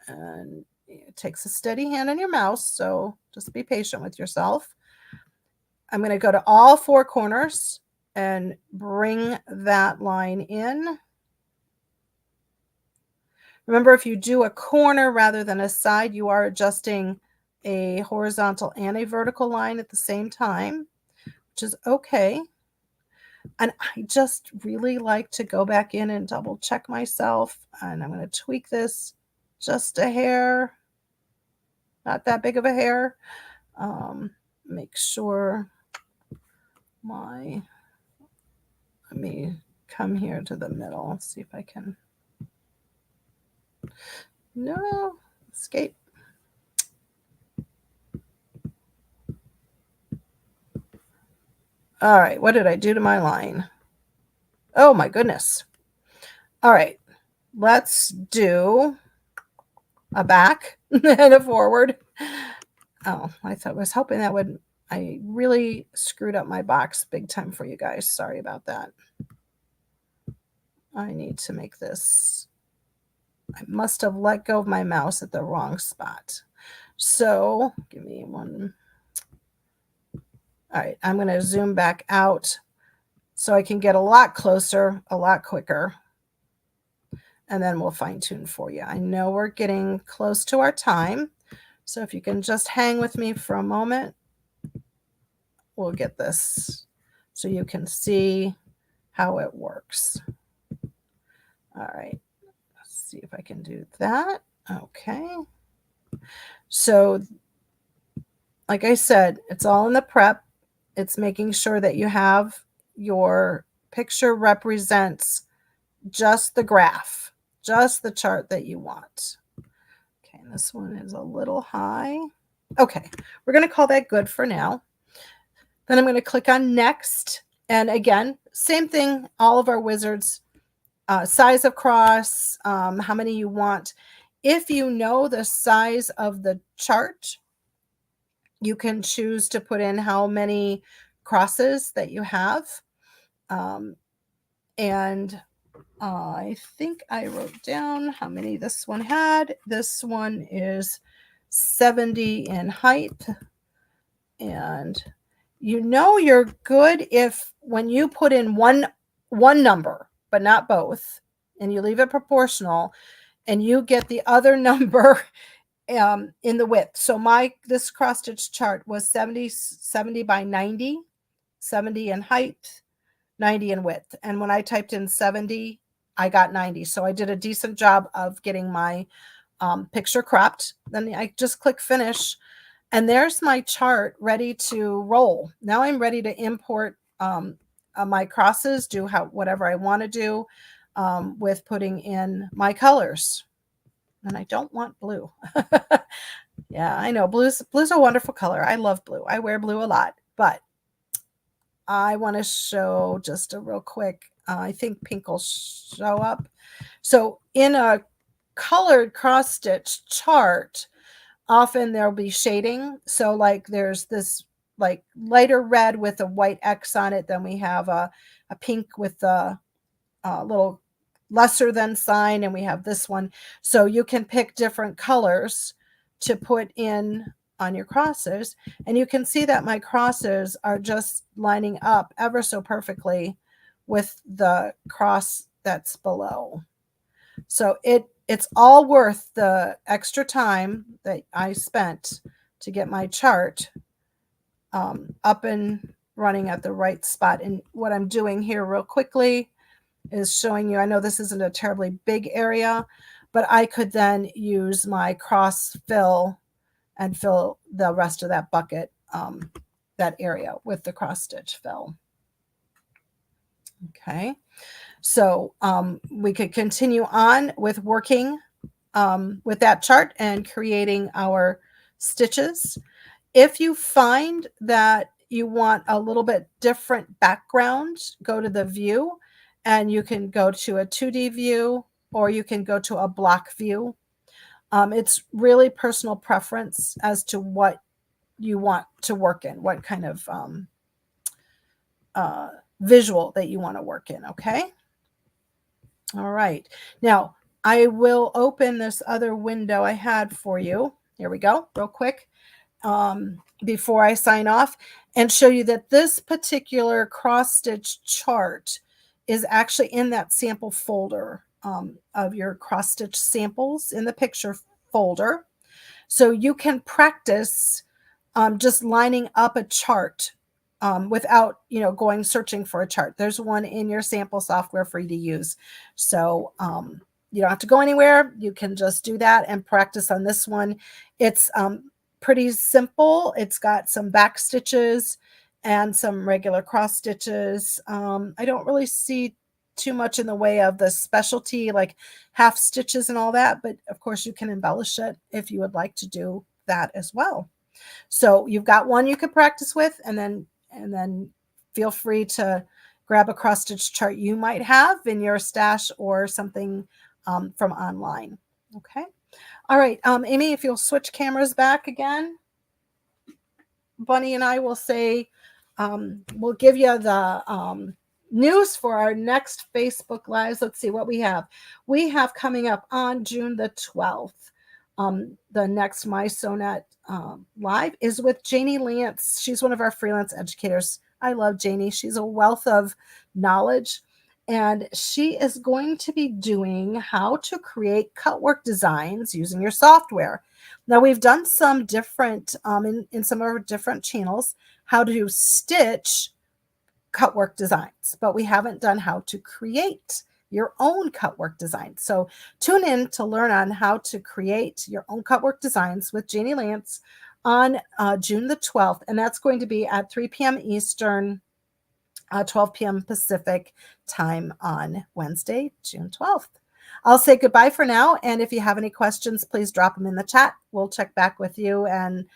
And it takes a steady hand on your mouse, so just be patient with yourself. I'm going to go to all four corners and bring that line in. Remember, if you do a corner rather than a side, you are adjusting a horizontal and a vertical line at the same time, which is okay. And I just really like to go back in and double check myself. And I'm going to tweak this just a hair, not that big of a hair. Make sure let me come here to the middle, see if I can, no, escape. All right, what did I do to my line? Oh my goodness. All right, let's do a back and a forward. Oh, I was hoping that would, I really screwed up my box big time for you guys. Sorry about that. I need to make this, I must have let go of my mouse at the wrong spot. So give me one. All right, I'm going to zoom back out so I can get a lot closer, a lot quicker. And then we'll fine tune for you. I know we're getting close to our time. So if you can just hang with me for a moment, we'll get this so you can see how it works. All right, let's see if I can do that. Okay. So like I said, it's all in the prep. It's making sure that you have your picture represents just the graph, just the chart that you want. Okay, and this one is a little high. Okay, we're going to call that good for now. Then I'm going to click on next. And again, same thing, all of our wizards, size of cross, how many you want. If you know the size of the chart, you can choose to put in how many crosses that you have. And I think I wrote down how many this one had. This one is 70 in height. And you know you're good if when you put in one number, but not both, and you leave it proportional, and you get the other number in the width. So this cross stitch chart was 70 by 90, 70 in height, 90 in width. And when I typed in 70, I got 90. So I did a decent job of getting my picture cropped. Then I just click finish. And there's my chart ready to roll. Now I'm ready to import my crosses, do whatever I want to do with putting in my colors. And I don't want blue. Yeah, I know blue's a wonderful color. I love blue. I wear blue a lot, but I want to show just a real quick, I think pink will show up. So in a colored cross stitch chart, often there'll be shading. So like there's this like lighter red with a white X on it. Then we have a pink with a little lesser than sign. And we have this one. So you can pick different colors to put in on your crosses. And you can see that my crosses are just lining up ever so perfectly with the cross that's below. So it's all worth the extra time that I spent to get my chart up and running at the right spot. And what I'm doing here real quickly is showing you, I know this isn't a terribly big area, but I could then use my cross fill and fill the rest of that bucket, that area with the cross stitch fill. Okay, so we could continue on with working with that chart and creating our stitches. If you find that you want a little bit different background, go to the view and you can go to a 2D view or you can go to a block view. It's really personal preference as to what you want to work in, what kind of visual that you want to work in. Okay. All right. Now I will open this other window I had for you. Here we go, real quick, before I sign off, and show you that this particular cross stitch chart is actually in that sample folder of your cross stitch samples in the picture folder. So you can practice just lining up a chart without, going searching for a chart. There's one in your sample software for you to use. So you don't have to go anywhere. You can just do that and practice on this one. It's pretty simple. It's got some back stitches and some regular cross stitches. I don't really see too much in the way of the specialty like half stitches and all that, but of course you can embellish it if you would like to do that as well. So you've got one you could practice with, and then feel free to grab a cross stitch chart you might have in your stash or something from online. Okay. All right, Amy, if you'll switch cameras back again, Bunny and I will say, we'll give you the news for our next Facebook Lives. Let's see what we have. We have coming up on June the 12th. The next mySewnet Live is with Janie Lance. She's one of our freelance educators. I love Janie. She's a wealth of knowledge. And she is going to be doing how to create cutwork designs using your software. Now, we've done some different, in some of our different channels, how to stitch cutwork designs, but we haven't done how to create your own cutwork design. So tune in to learn on how to create your own cutwork designs with Janie Lance on June the 12th. And that's going to be at 3 p.m. Eastern, 12 p.m. Pacific time on Wednesday, June 12th. I'll say goodbye for now. And if you have any questions, please drop them in the chat. We'll check back with you and